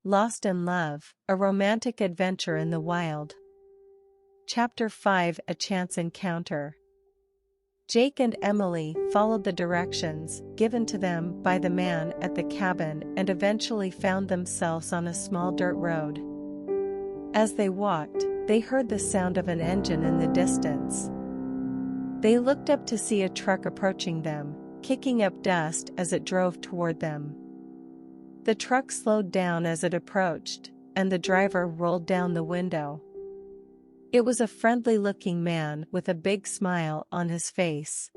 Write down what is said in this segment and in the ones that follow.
Lost in Love, a romantic adventure in the wild. Chapter 5: A Chance Encounter. Jake and Emily followed the directions given to them by the man at the cabin and eventually found themselves on a small dirt road. As they walked, they heard the sound of an engine in the distance. They looked up to see a truck approaching them, kicking up dust as it drove toward them. The truck slowed down as it approached, and the driver rolled down the window. It was a friendly-looking man with a big smile on his face.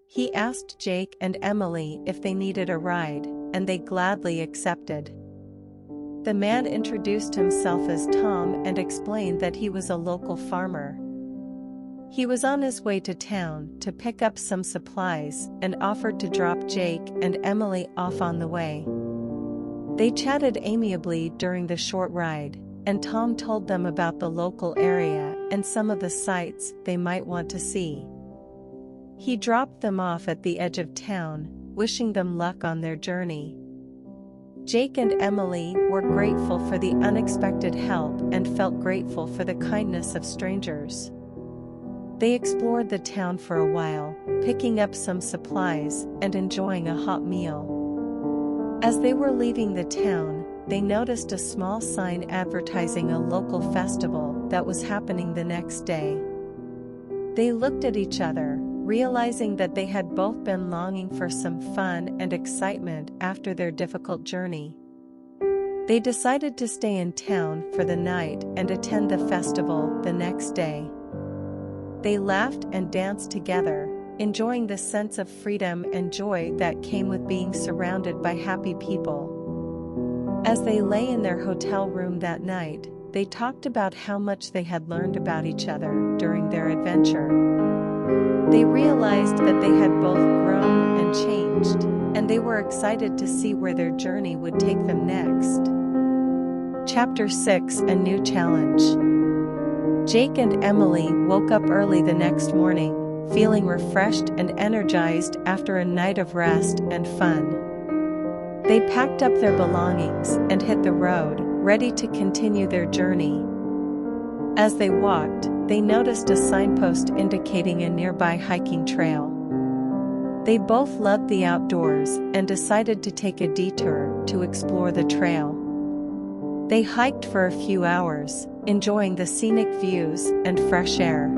He asked Jake and Emily if they needed a ride, and they gladly accepted. The man introduced himself as Tom and explained that he was a local farmer. He was on his way to town to pick up some supplies and offered to drop Jake and Emily off on the way. They chatted amiably during the short ride, and Tom told them about the local area and some of the sights they might want to see. He dropped them off at the edge of town, wishing them luck on their journey. Jake and Emily were grateful for the unexpected help and felt grateful for the kindness of strangers. They explored the town for a while, picking up some supplies and enjoying a hot meal. As they were leaving the town, they noticed a small sign advertising a local festival that was happening the next day. They looked at each other, realizing that they had both been longing for some fun and excitement after their difficult journey. They decided to stay in town for the night and attend the festival the next day. They laughed and danced together, enjoying the sense of freedom and joy that came with being surrounded by happy people. As they lay in their hotel room that night, they talked about how much they had learned about each other during their adventure. They realized that they had both grown and changed, and they were excited to see where their journey would take them next. Chapter 6: A New Challenge. Jake and Emily woke up early the next morning, feeling refreshed and energized after a night of rest and fun. They packed up their belongings and hit the road, ready to continue their journey. As they walked, they noticed a signpost indicating a nearby hiking trail. They both loved the outdoors and decided to take a detour to explore the trail. They hiked for a few hours, enjoying the scenic views and fresh air.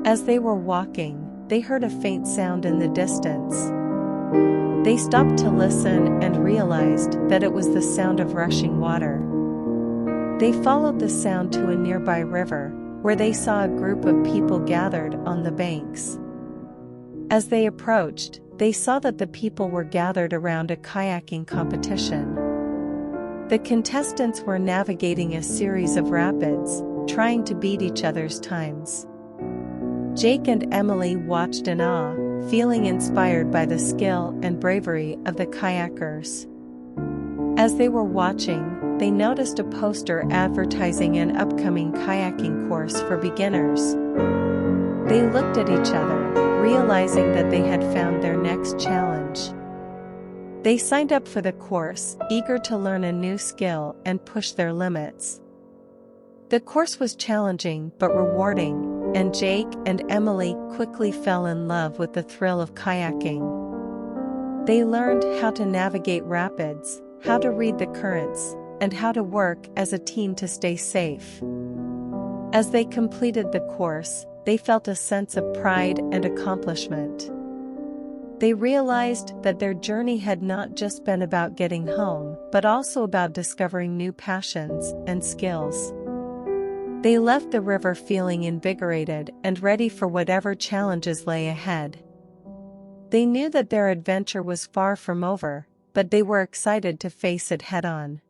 As they were walking, they heard a faint sound in the distance. They stopped to listen and realized that it was the sound of rushing water. They followed the sound to a nearby river, where they saw a group of people gathered on the banks. As they approached, they saw that the people were gathered around a kayaking competition. The contestants were navigating a series of rapids, trying to beat each other's times. Jake and Emily watched in awe, feeling inspired by the skill and bravery of the kayakers. As they were watching, they noticed a poster advertising an upcoming kayaking course for beginners. They looked at each other, realizing that they had found their next challenge. They signed up for the course, eager to learn a new skill and push their limits. The course was challenging but rewarding, and Jake and Emily quickly fell in love with the thrill of kayaking. They learned how to navigate rapids, how to read the currents, and how to work as a team to stay safe. As they completed the course, they felt a sense of pride and accomplishment. They realized that their journey had not just been about getting home, but also about discovering new passions and skills. They left the river feeling invigorated and ready for whatever challenges lay ahead. They knew that their adventure was far from over, but they were excited to face it head-on.